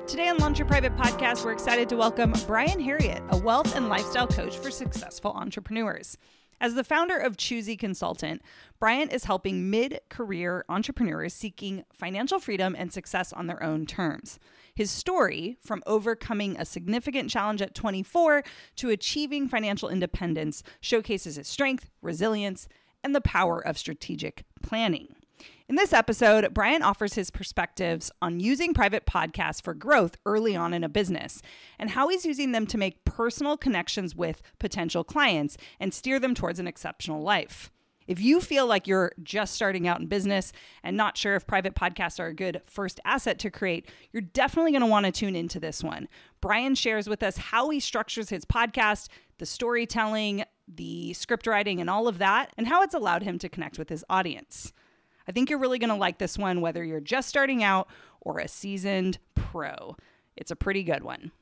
Today on Launch Your Private Podcast, we're excited to welcome Brian Herriot, a wealth and lifestyle coach for successful entrepreneurs. As the founder of Choosy Consultant, Brian is helping mid-career entrepreneurs seeking financial freedom and success on their own terms. His story, from overcoming a significant challenge at 24 to achieving financial independence, showcases his strength, resilience, and the power of strategic planning. In this episode, Brian offers his perspectives on using private podcasts for growth early on in a business and how he's using them to make personal connections with potential clients and steer them towards an exceptional life. If you feel like you're just starting out in business and not sure if private podcasts are a good first asset to create, you're definitely going to want to tune into this one. Brian shares with us how he structures his podcast, the storytelling, the script writing, and all of that, and how it's allowed him to connect with his audience. I think you're really going to like this one, whether you're just starting out or a seasoned pro. It's a pretty good one.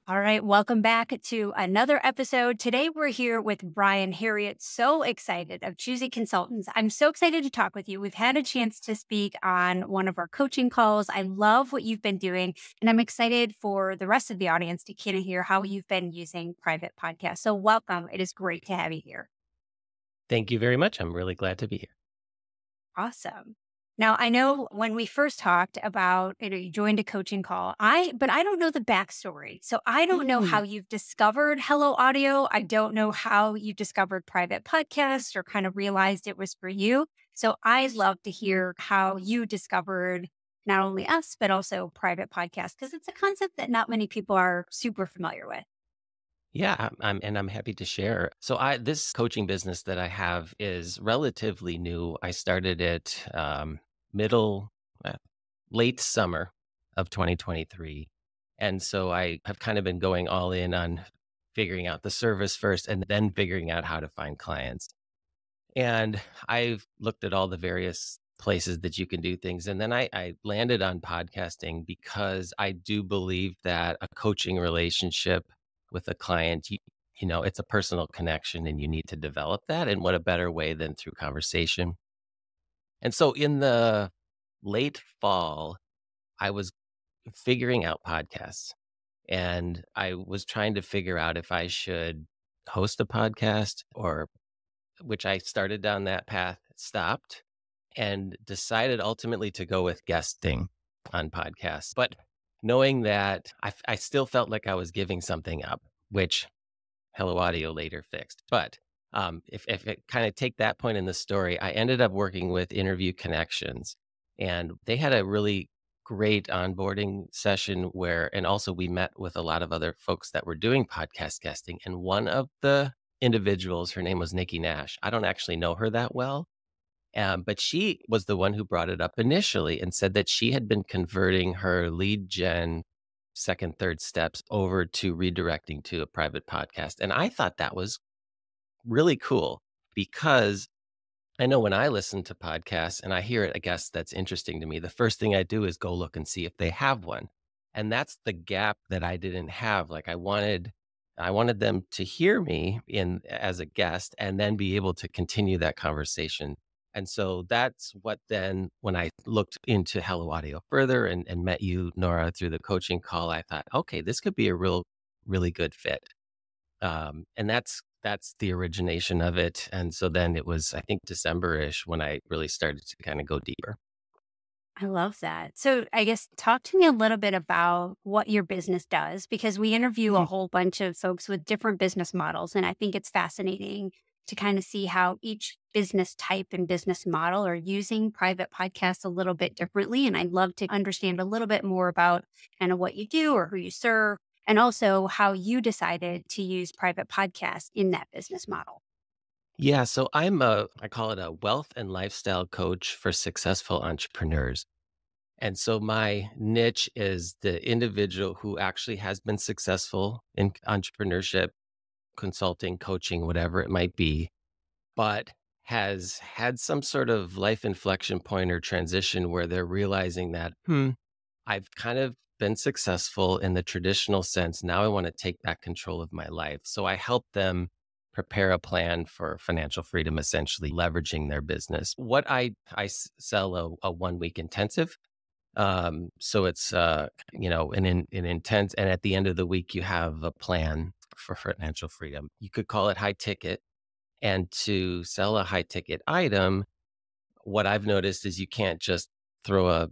All right, welcome back to another episode. Today we're here with Brian Herriot. So excited of Choosy Consultants. I'm so excited to talk with you. We've had a chance to speak on one of our coaching calls. I love what you've been doing, and I'm excited for the rest of the audience to kind of hear how you've been using private podcasts. So welcome. It is great to have you here. Thank you very much. I'm really glad to be here. Awesome. Now, I know when we first talked about, you joined a coaching call, but I don't know the backstory. So I don't know how you've discovered Hello Audio. I don't know how you discovered private podcasts or kind of realized it was for you. So I'd love to hear how you discovered not only us, but also private podcasts, because it's a concept that not many people are super familiar with. Yeah, I'm happy to share. So this coaching business that I have is relatively new. I started it late summer of 2023. And so I have kind of been going all in on figuring out the service first and then figuring out how to find clients. And I've looked at all the various places that you can do things. And then I landed on podcasting because I do believe that a coaching relationship with a client, it's a personal connection and you need to develop that. And what a better way than through conversation. And so in the late fall, I was figuring out podcasts and I was trying to figure out if I should host a podcast which I started down that path, stopped, and decided ultimately to go with guesting on podcasts. But knowing that I still felt like I was giving something up, which Hello Audio later fixed. But if it kind of take that point in the story, I ended up working with Interview Connections, and they had a really great onboarding session and also we met with a lot of other folks that were doing podcast guesting. And one of the individuals, her name was Nikki Nash. I don't actually know her that well, but she was the one who brought it up initially and said that she had been converting her lead gen second, third steps over to redirecting to a private podcast. And I thought that was really cool because I know when I listen to podcasts and I hear a guest that's interesting to me, the first thing I do is go look and see if they have one. And that's the gap that I didn't have. Like I wanted them to hear me as a guest and then be able to continue that conversation. And so that's what then, when I looked into Hello Audio further and met you, Nora, through the coaching call, I thought, okay, this could be a really good fit. And that's the origination of it. And so then it was, I think, December-ish when I really started to kind of go deeper. I love that. So I guess talk to me a little bit about what your business does, because we interview a whole bunch of folks with different business models. And I think it's fascinating to kind of see how each business type and business model are using private podcasts a little bit differently. And I'd love to understand a little bit more about kind of what you do or who you serve, and also how you decided to use private podcasts in that business model. Yeah, so I call it a wealth and lifestyle coach for successful entrepreneurs. And so my niche is the individual who actually has been successful in entrepreneurship, consulting, coaching, whatever it might be, but has had some sort of life inflection point or transition where they're realizing that, I've kind of been successful in the traditional sense. Now I want to take back control of my life. So I help them prepare a plan for financial freedom, essentially leveraging their business. What I sell a 1 week intensive So it's, an intent. And at the end of the week, you have a plan for financial freedom. You could call it high ticket. And to sell a high ticket item, what I've noticed is you can't just throw a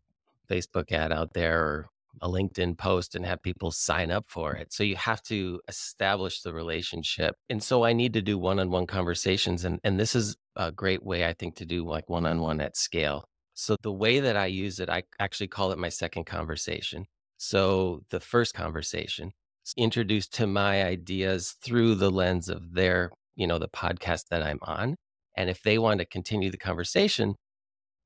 Facebook ad out there or a LinkedIn post and have people sign up for it. So you have to establish the relationship. And so I need to do one-on-one conversations. And this is a great way, I think, to do like one-on-one at scale. So the way that I use it, I actually call it my second conversation. So the first conversation is introduced to my ideas through the lens of the podcast that I'm on. And if they want to continue the conversation,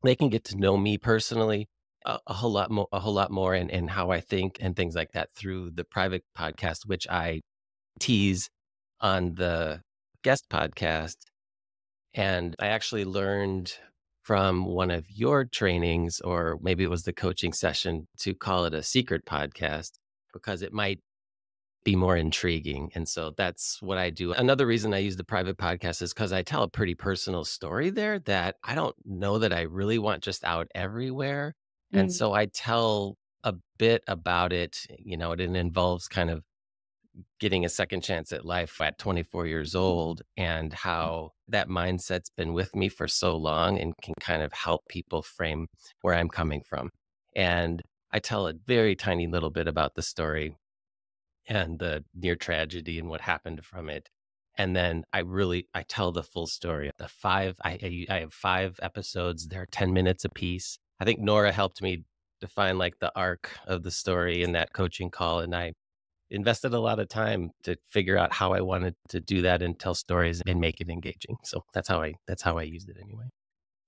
they can get to know me personally a whole lot more, and how I think and things like that through the private podcast, which I tease on the guest podcast. And I actually learned from one of your trainings, or maybe it was the coaching session, to call it a secret podcast because it might be more intriguing. And so that's what I do. Another reason I use the private podcast is because I tell a pretty personal story there that I don't know that I really want just out everywhere. And Mm. so I tell a bit about it. It involves kind of getting a second chance at life at 24 years old, and how that mindset's been with me for so long and can kind of help people frame where I'm coming from. And I tell a very tiny little bit about the story and the near tragedy and what happened from it. And then I tell the full story. I have 5 episodes. They're 10 minutes apiece. I think Nora helped me define like the arc of the story in that coaching call. And I invested a lot of time to figure out how I wanted to do that and tell stories and make it engaging. So that's how I used it anyway.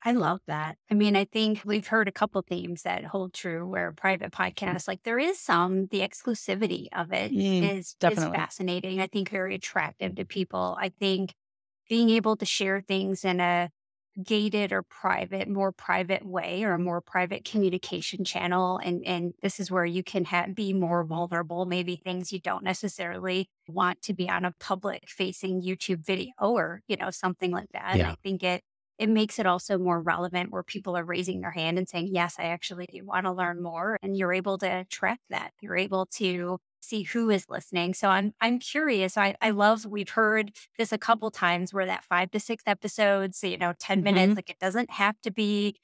I love that. I mean, I think we've heard a couple themes that hold true where private podcasts, like there is the exclusivity of it is Definitely. fascinating. I think very attractive to people. I think being able to share things in a gated or more private way, or a more private communication channel. And this is where you can be more vulnerable, maybe things you don't necessarily want to be on a public facing YouTube video, or, something like that. And Yeah. I think it makes it also more relevant, where people are raising their hand and saying, yes, I actually do want to learn more. And you're able to track that. You're able to see who is listening. So I'm curious. I love, we've heard this a couple times, where that 5 to 6 episodes, 10 minutes, like it doesn't have to be,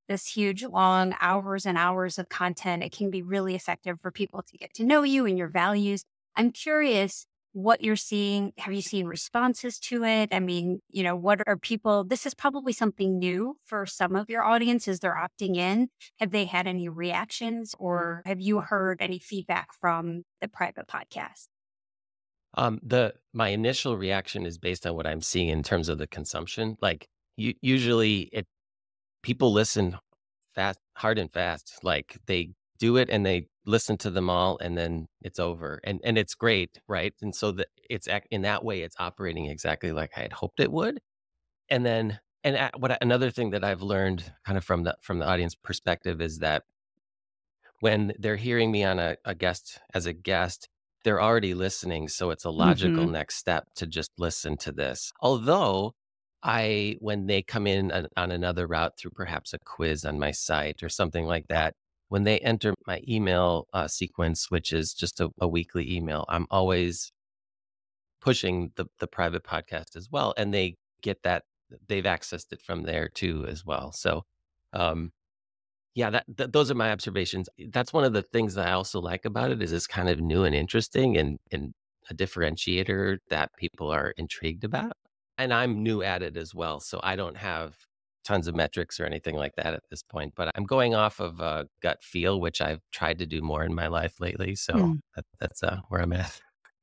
this huge long hours and hours of content. It can be really effective for people to get to know you and your values. I'm curious what you're seeing. Have you seen responses to it? I mean, what are people, this is probably something new for some of your audiences. They're opting in. Have they had any reactions, or have you heard any feedback from the private podcast? My initial reaction is based on what I'm seeing in terms of the consumption. Like usually people listen hard and fast. Like they do it and they listen to them all, and then it's over, and it's great, right? And so in that way, it's operating exactly like I had hoped it would. And then, another thing that I've learned kind of from the audience perspective is that when they're hearing me on as a guest, they're already listening. So it's a logical Hmm. next step to just listen to this. Although when they come in on another route through perhaps a quiz on my site or something like that, when they enter my email sequence, which is just a weekly email, I'm always pushing the private podcast as well. And they get that, they've accessed it from there too as well. So, um, yeah, those are my observations. That's one of the things that I also like about it is it's kind of new and interesting, and a differentiator that people are intrigued about. And I'm new at it as well, so I don't have tons of metrics or anything like that at this point, but I'm going off of a gut feel, which I've tried to do more in my life lately. So that's where I'm at.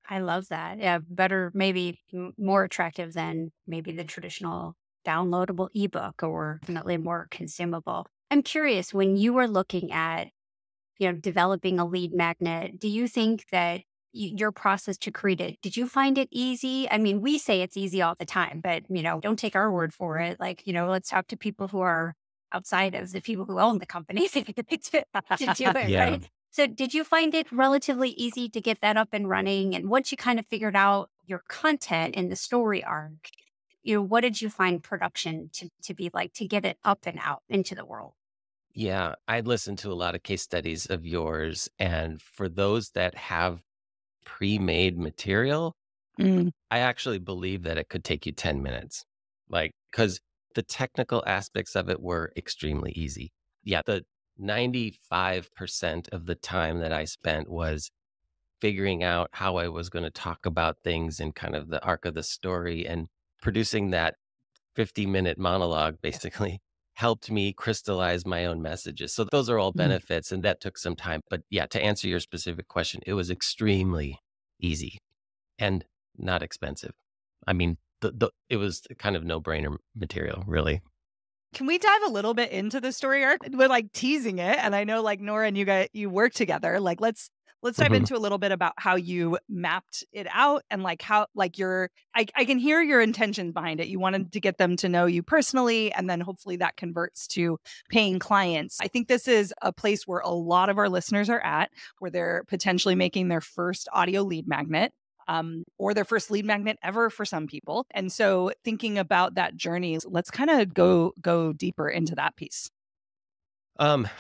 I love that. Yeah, better, maybe more attractive than maybe the traditional downloadable ebook, or definitely more consumable. I'm curious, when you were looking at, developing a lead magnet, do you think that your process to create it, did you find it easy? I mean, we say it's easy all the time, but, don't take our word for it. Like, let's talk to people who are outside of the people who own the company to do it, Yeah. right? So did you find it relatively easy to get that up and running? And once you kind of figured out your content and the story arc, what did you find production to be like, to get it up and out into the world? Yeah, I listened to a lot of case studies of yours. And for those that have pre-made material, Mm, I actually believe that it could take you 10 minutes. Like, because the technical aspects of it were extremely easy. Yeah, the 95% of the time that I spent was figuring out how I was going to talk about things in kind of the arc of the story, and producing that 50-minute monologue basically helped me crystallize my own messages. So those are all mm. benefits, and that took some time. But yeah, to answer your specific question, it was extremely easy and not expensive. I mean, it was kind of no-brainer material, really. Can we dive a little bit into the story arc? We're like teasing it, and I know like Nora and you work together. Like let's dive Mhm. into a little bit about how you mapped it out and like how like I can hear your intentions behind it. You wanted to get them to know you personally, and then hopefully that converts to paying clients. I think this is a place where a lot of our listeners are at, where they're potentially making their first audio lead magnet, or their first lead magnet ever for some people. And so thinking about that journey, let's kind of go deeper into that piece.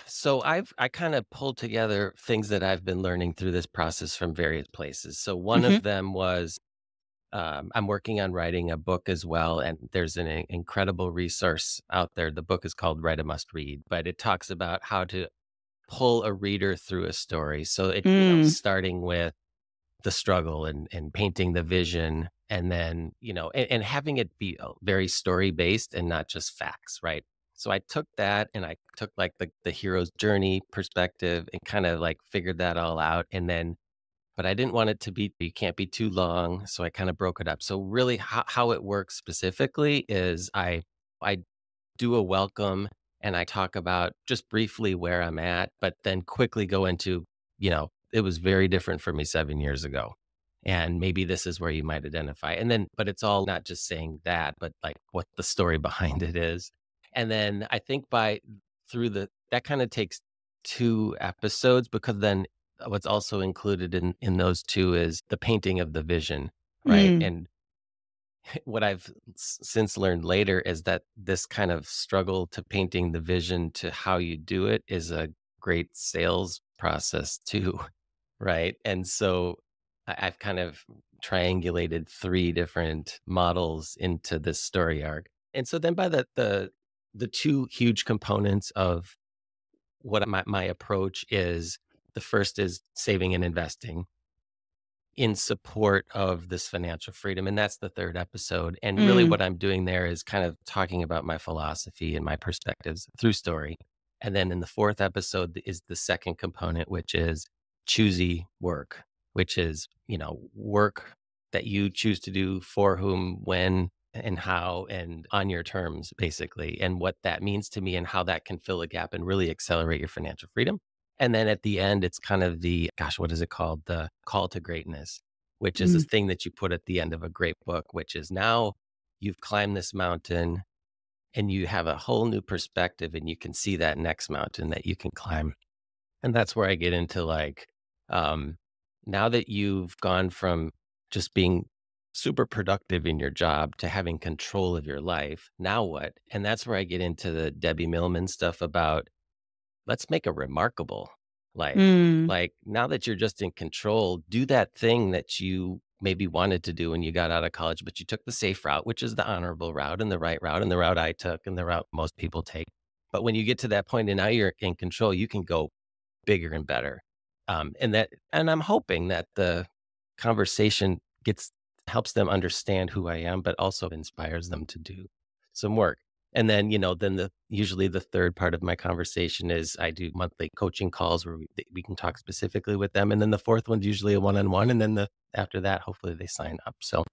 So I kind of pulled together things that I've been learning through this process from various places. So one Hmm. of them was I'm working on writing a book as well, and there's an incredible resource out there. The book is called Write a Must Read, but it talks about how to pull a reader through a story. So Mm, starting with the struggle and painting the vision, and then and having it be very story based and not just facts, right? So I took that, and I took like the hero's journey perspective and kind of like figured that all out, and then but I didn't want it to be, you can't be too long, so I kind of broke it up. So really how it works specifically is I do a welcome, and I talk about just briefly where I'm at, but then quickly go into, it was very different for me 7 years ago. And maybe this is where you might identify. And then, but it's all not just saying that, but like what the story behind it is. And then I think that kind of takes 2 episodes, because then what's also included in those two is the painting of the vision, right? mm, And what I've since learned later is that this kind of struggle to painting the vision to how you do it is a great sales process too, right? And so I've kind of triangulated 3 different models into this story arc. And so then by the 2 huge components of what my approach is, the first is saving and investing in support of this financial freedom. And that's the 3rd episode. And really, mm, what I'm doing there is kind of talking about my philosophy and my perspectives through story. And then in the 4th episode is the second component, which is choosy work, which is, work that you choose to do for whom, when, and how, and on your terms, basically, and what that means to me and how that can fill a gap and really accelerate your financial freedom. And then at the end, it's kind of what is it called? The call to greatness, which is this mm. thing that you put at the end of a great book, which is now you've climbed this mountain and you have a whole new perspective, and you can see that next mountain that you can climb. And that's where I get into like, um, now that you've gone from just being super productive in your job to having control of your life, now what? And that's where I get into the Debbie Millman stuff about, let's make a remarkable life. Mm. Like, now that you're just in control, do that thing that you maybe wanted to do when you got out of college, but you took the safe route, which is the honorable route and the right route and the route I took and the route most people take. But when you get to that point and now you're in control, you can go bigger and better. And I'm hoping that the conversation helps them understand who I am, but also inspires them to do some work. And then, usually the third part of my conversation is I do monthly coaching calls where we can talk specifically with them. And then the fourth one's usually a one-on-one. And then after that, hopefully they sign up. So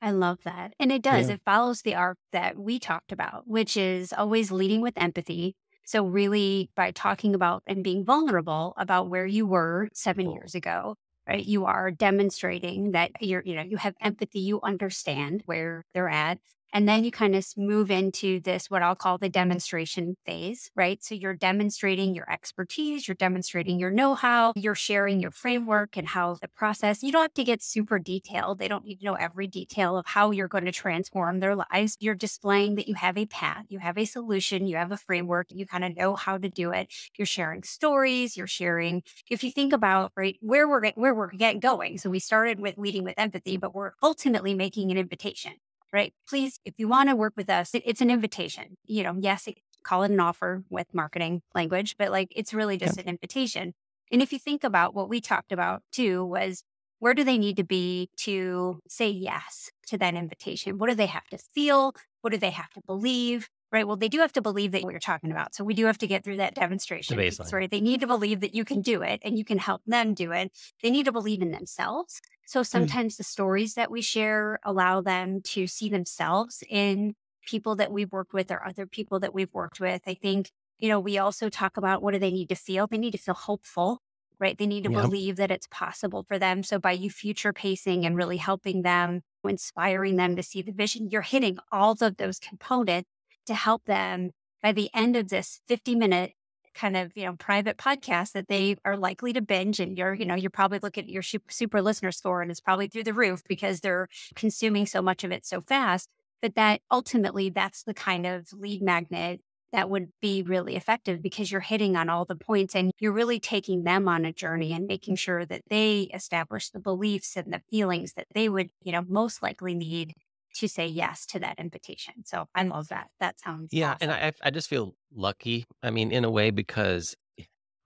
I love that. And it does, yeah. it follows the arc that we talked about, which is always leading with empathy. So, really, by talking about and being vulnerable about where you were 7 years ago, right? You are demonstrating that you have empathy, you understand where they're at. And then you kind of move into this, what I'll call the demonstration phase, right? So you're demonstrating your expertise, you're demonstrating your know-how, you're sharing your framework and how the process, you don't have to get super detailed. They don't need to know every detail of how you're going to transform their lives. You're displaying that you have a path, you have a solution, you have a framework, you kind of know how to do it. You're sharing stories, you're sharing, if you think about, right, where we're going. So we started with leading with empathy, but we're ultimately making an invitation. Right? Please, if you want to work with us, it's an invitation. Yes, call it an offer with marketing language, but like it's really just an invitation. And if you think about what we talked about too, was where do they need to be to say yes to that invitation? What do they have to feel? What do they have to believe? Right. Well, they do have to believe that what you're talking about. So we do have to get through that demonstration The piece, baseline. right? They need to believe that you can do it and you can help them do it. They need to believe in themselves. So sometimes the stories that we share allow them to see themselves in people that we've worked with or other people that we've worked with. I think, we also talk about what do they need to feel? They need to feel hopeful, right? They need to believe that it's possible for them. So by you future pacing and really helping them, inspiring them to see the vision, you're hitting all of those components to help them by the end of this 50-minute kind of, private podcast that they are likely to binge. And you're probably looking at your super listener score and it's probably through the roof because they're consuming so much of it so fast. But that ultimately, that's the kind of lead magnet that would be really effective because you're hitting on all the points and you're really taking them on a journey and making sure that they establish the beliefs and the feelings that they would, most likely need to say yes to that invitation. So I love that. That sounds awesome. And I just feel lucky. I mean, in a way, because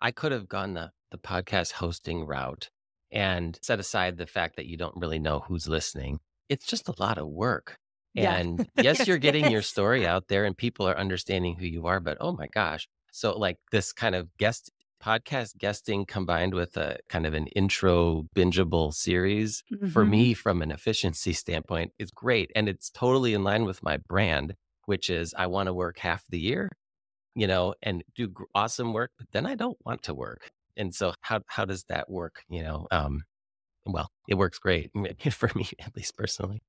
I could have gone the podcast hosting route and set aside the fact that you don't really know who's listening. It's just a lot of work. Yeah. And yes, you're getting your story out there and people are understanding who you are, but oh my gosh. So like this kind of podcast guesting combined with a kind of an intro bingeable series for me from an efficiency standpoint is great. And it's totally in line with my brand, which is I want to work half the year, and do awesome work, but then I don't want to work. And so how does that work? Well, it works great for me, at least personally.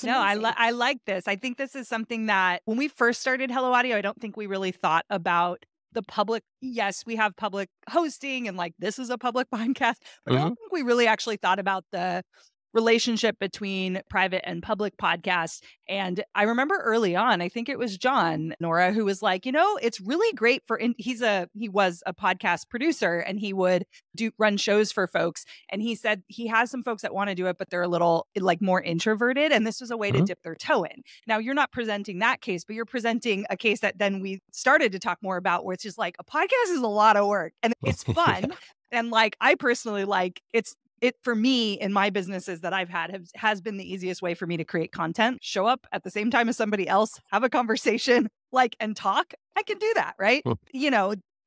No, I like this. I think this is something that when we first started Hello Audio, I don't think we really thought about the public. Yes, we have public hosting and like this is a public podcast, but I don't think we really actually thought about the relationship between private and public podcasts. And I remember early on, I think it was John, Nora, who was like, it's really great for, he was a podcast producer and he would run shows for folks. And he said he has some folks that want to do it, but they're a little like more introverted. And this was a way to dip their toe in. Now you're not presenting that case, but you're presenting a case that then we started to talk more about, where it's just like a podcast is a lot of work and it's fun. And like, I personally like it for me in my businesses that I've had has been the easiest way for me to create content, show up at the same time as somebody else, have a conversation, and talk. I can do that, right?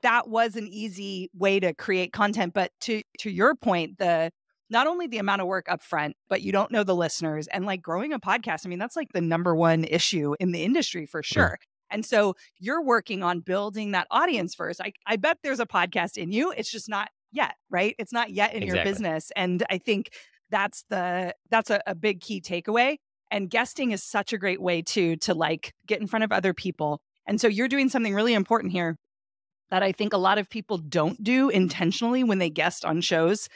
That was an easy way to create content. But to your point, not only the amount of work up front, but you don't know the listeners and like growing a podcast. I mean, that's like the number one issue in the industry for sure. And so you're working on building that audience first. I bet there's a podcast in you. It's just not yet, right? It's not yet in your business. And I think that's a big key takeaway. And guesting is such a great way to like get in front of other people. And so you're doing something really important here that I think a lot of people don't do intentionally when they guest on shows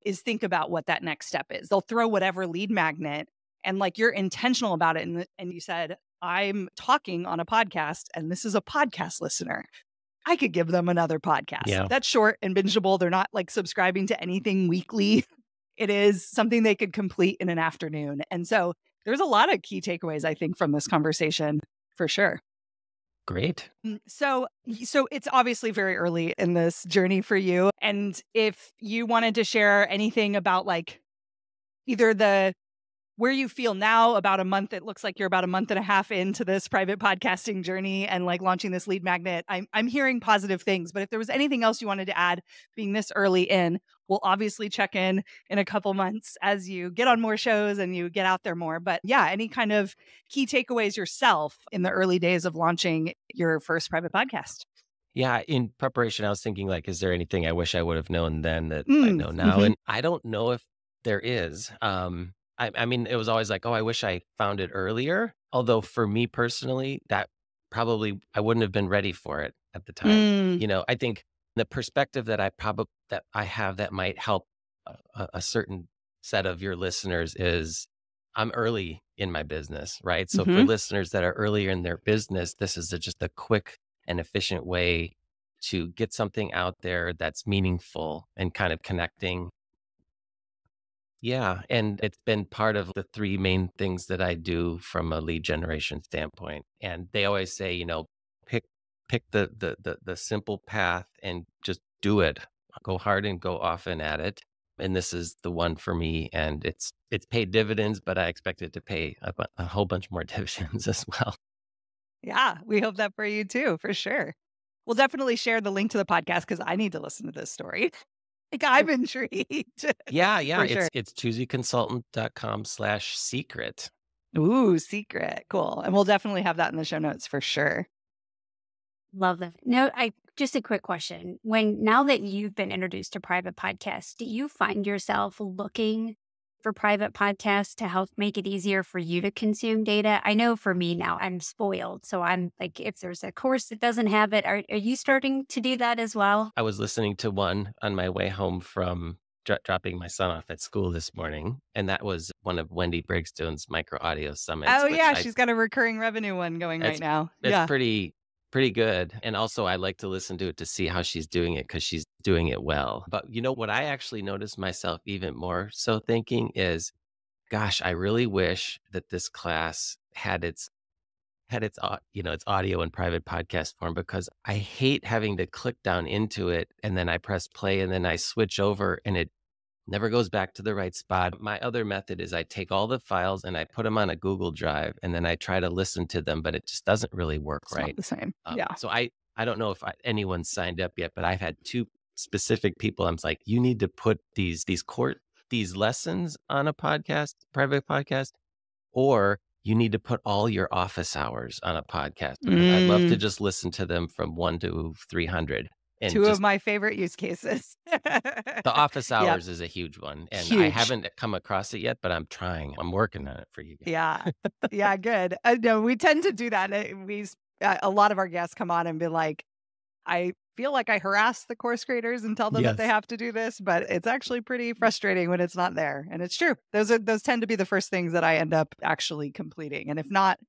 is think about what that next step is. They'll throw whatever lead magnet and like you're intentional about it. And you said, I'm talking on a podcast and this is a podcast listener. I could give them another podcast. Yeah. That's short and bingeable. They're not like subscribing to anything weekly. It is something they could complete in an afternoon. And so there's a lot of key takeaways, I think, from this conversation for sure. Great. So it's obviously very early in this journey for you. And if you wanted to share anything about like either where you feel now about a month, it looks like you're about a month and a half into this private podcasting journey and like launching this lead magnet. I'm hearing positive things, but if there was anything else you wanted to add being this early in, we'll obviously check in a couple months as you get on more shows and you get out there more. But yeah, any kind of key takeaways yourself in the early days of launching your first private podcast? Yeah, in preparation, I was thinking like, is there anything I wish I would have known then that I know now? And I don't know if there is. I mean, it was always like, oh, I wish I found it earlier. Although for me personally, that probably I wouldn't have been ready for it at the time. Mm, I think the perspective that I have that might help a certain set of your listeners is I'm early in my business, right? So for hmm listeners that are earlier in their business, this is just a quick and efficient way to get something out there that's meaningful and kind of connecting. Yeah, and it's been part of the 3 main things that I do from a lead generation standpoint, and they always say, pick pick the simple path and just do it. Go hard and go often at it, and this is the one for me, and it's paid dividends, but I expect it to pay a whole bunch more dividends as well. Yeah, we hope that for you too, for sure. We'll definitely share the link to the podcast because I need to listen to this story. Like, I'm intrigued. Yeah, yeah, For sure. it's choosyconsultant.com/secret. Ooh, secret. Cool. And we'll definitely have that in the show notes for sure. Love that. No, I just a quick question. Now that you've been introduced to private podcasts, do you find yourself looking for private podcasts to help make it easier for you to consume data? I know for me now, I'm spoiled. So I'm like, if there's a course that doesn't have it, are you starting to do that as well? I was listening to one on my way home from dropping my son off at school this morning, and that was one of Wendy Brigstone's micro audio summits, Oh, which yeah. She's got a recurring revenue one going right that's now. that's Yeah. pretty good. And also, I like to listen to it to see how she's doing it because she's doing it well. But what I actually noticed myself even more so thinking is, gosh, I really wish that this class had its audio and private podcast form, because I hate having to click down into it and then I press play and then I switch over and it never goes back to the right spot. My other method is I take all the files and I put them on a Google Drive and then I try to listen to them, but it just doesn't really work It's not right. the same. Yeah. So I don't know if anyone's signed up yet, but I've had 2 specific people. I'm like, you need to put these lessons on a podcast, private podcast, or you need to put all your office hours on a podcast, because I'd love to Mm, just listen to them from 1 to 300 and 2 of just my favorite use cases. the office Yep. hours is a huge one, and I Huge. haven't come across it yet, but I'm trying. I'm working on it for you guys. Yeah. Yeah. Good. No, we tend to do that. A lot of our guests come on and be like, I feel like I harass the course creators and tell them that they Yes. have to do this, but it's actually pretty frustrating when it's not there. And it's true. Those tend to be the first things that I end up actually completing. And if not,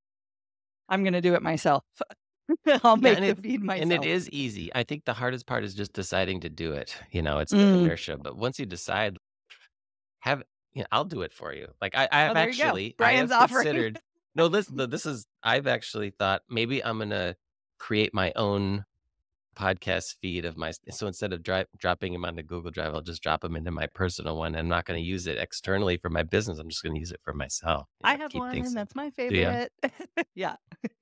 I'm going to do it myself. I'll Yeah, make and the it feed and it myself. is easy. I think the hardest part is just deciding to do it. It's the Mm. inertia, but once you decide, I'll do it for you. Like Oh, I've there you go. actually, I Brian's have offering. considered. No, I've actually thought maybe I'm gonna create my own podcast feed of so instead of dropping them onto Google Drive, I'll just drop them into my personal one. I'm not going to use it externally for my business. I'm just going to use it for myself. I have Keep one, things and simple. that's my Do ya? favorite. Yeah,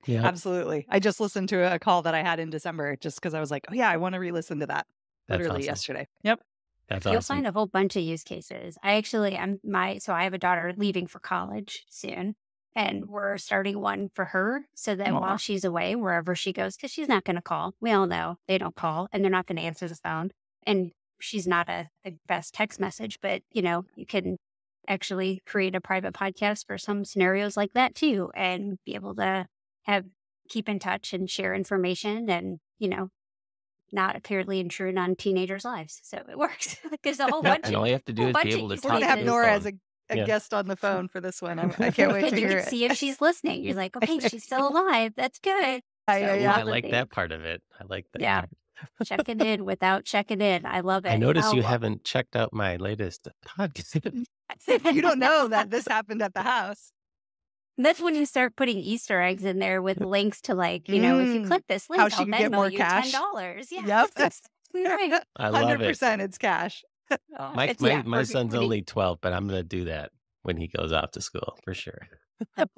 Yeah, absolutely. I just listened to a call that I had in December just because I was like, oh, yeah, I want to re-listen to that that's literally awesome. yesterday. Yep. That's You'll awesome. find a whole bunch of use cases. I have a daughter leaving for college soon, and we're starting one for her so that Aw. while she's away, wherever she goes, because she's not going to call. We all know they don't call and they're not going to answer the phone. And she's not the best text message, but you can actually create a private podcast for some scenarios like that too, and be able to keep in touch and share information and, not apparently intrude on teenagers' lives. So it works. There's a whole Yeah, bunch and of all you have to do whole is be bunch of able to use We're talk going to to have the cases. Nora as phone. a Yeah. guest on the phone for this one. I can't wait But to you hear can it. see if she's listening. You're like, okay, she's still alive. That's good. Yeah, So yeah, Ooh, yeah. I all the like that things. part of it. I like that Yeah. part. Checking in without checking in. I love it. I notice you Oh, haven't checked out my latest podcast. You don't know that this happened at the house. that's when you start putting Easter eggs in there with links to if you Mm. click this link, How she I'll can get Venmo more you cash. $10. Yeah. Yep. That's right. I love it. 100% it's cash. Oh, My it's, my yeah, my we're- son's we're- only 12, but I'm gonna do that when he goes off to school for sure.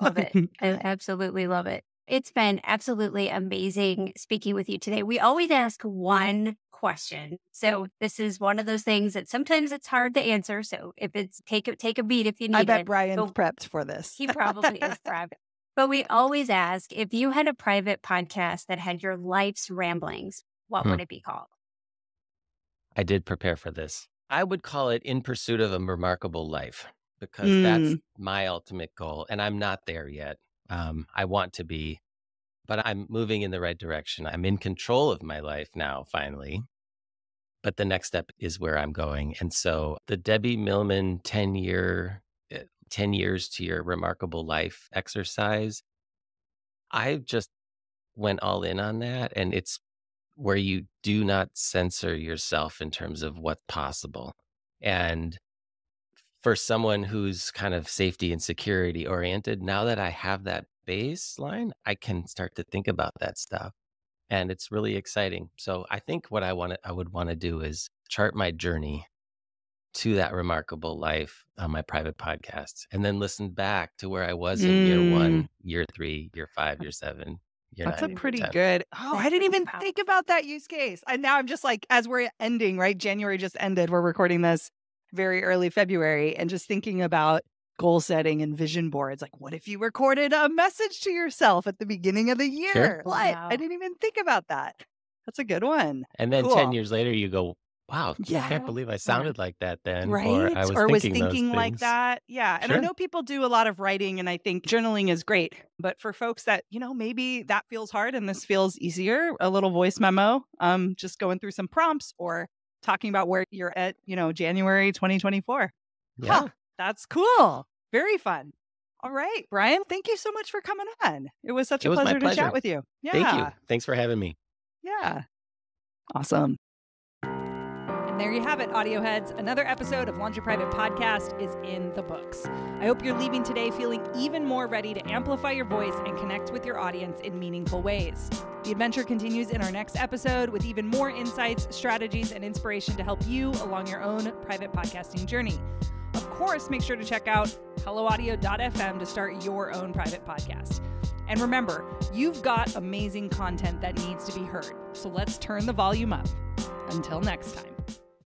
Love it. I absolutely love it. It's been absolutely amazing speaking with you today. We always ask one question. So this is one of those things that sometimes it's hard to answer. So if it's take a beat if you need I bet it. Brian's But prepped for this. he probably is prepped. But we always ask, if you had a private podcast that had your life's ramblings, what Hmm. would it be called? I did prepare for this. I would call it In Pursuit of a Remarkable Life. because that's my ultimate goal. And I'm not there yet. I want to be, but I'm moving in the right direction. I'm in control of my life now, finally. But the next step is where I'm going. And so the Debbie Millman 10 years to your remarkable life exercise, I just went all in on that. And it's where you do not censor yourself in terms of what's possible. And for someone who's kind of safety and security oriented, now that I have that baseline, I can start to think about that stuff. And it's really exciting. So I think what I would want to do is chart my journey to that remarkable life on my private podcasts, and then listen back to where I was in year 1, year 3, year 5, year 7, year 9. That's a pretty 10. good. Oh, I didn't even think about that use case. And now I'm just like, as we're ending, right? January just ended. We're recording this very early February, and just thinking about goal setting and vision boards. Like, what if you recorded a message to yourself at the beginning of the year? Sure. What? Wow. I didn't even think about that. That's a good one. And then Cool. 10 years later, you go, wow, Yeah. I can't believe I sounded like that then. Right? Or I was thinking those like things. that. Yeah. And I Sure. know people do a lot of writing, and I think journaling is great. But for folks that, maybe that feels hard and this feels easier, a little voice memo, just going through some prompts or talking about where you're at, January 2024. Yeah. Huh, that's cool. Very fun. All right, Brian, thank you so much for coming on. It was such a It was my pleasure to pleasure. chat with you. Yeah. Thank you. Thanks for having me. Yeah. Awesome. And there you have it, audio heads. Another episode of Launch Your Private Podcast is in the books. I hope you're leaving today feeling even more ready to amplify your voice and connect with your audience in meaningful ways. The adventure continues in our next episode with even more insights, strategies, and inspiration to help you along your own private podcasting journey. Of course, make sure to check out helloaudio.fm to start your own private podcast. And remember, you've got amazing content that needs to be heard. So let's turn the volume up. Until next time.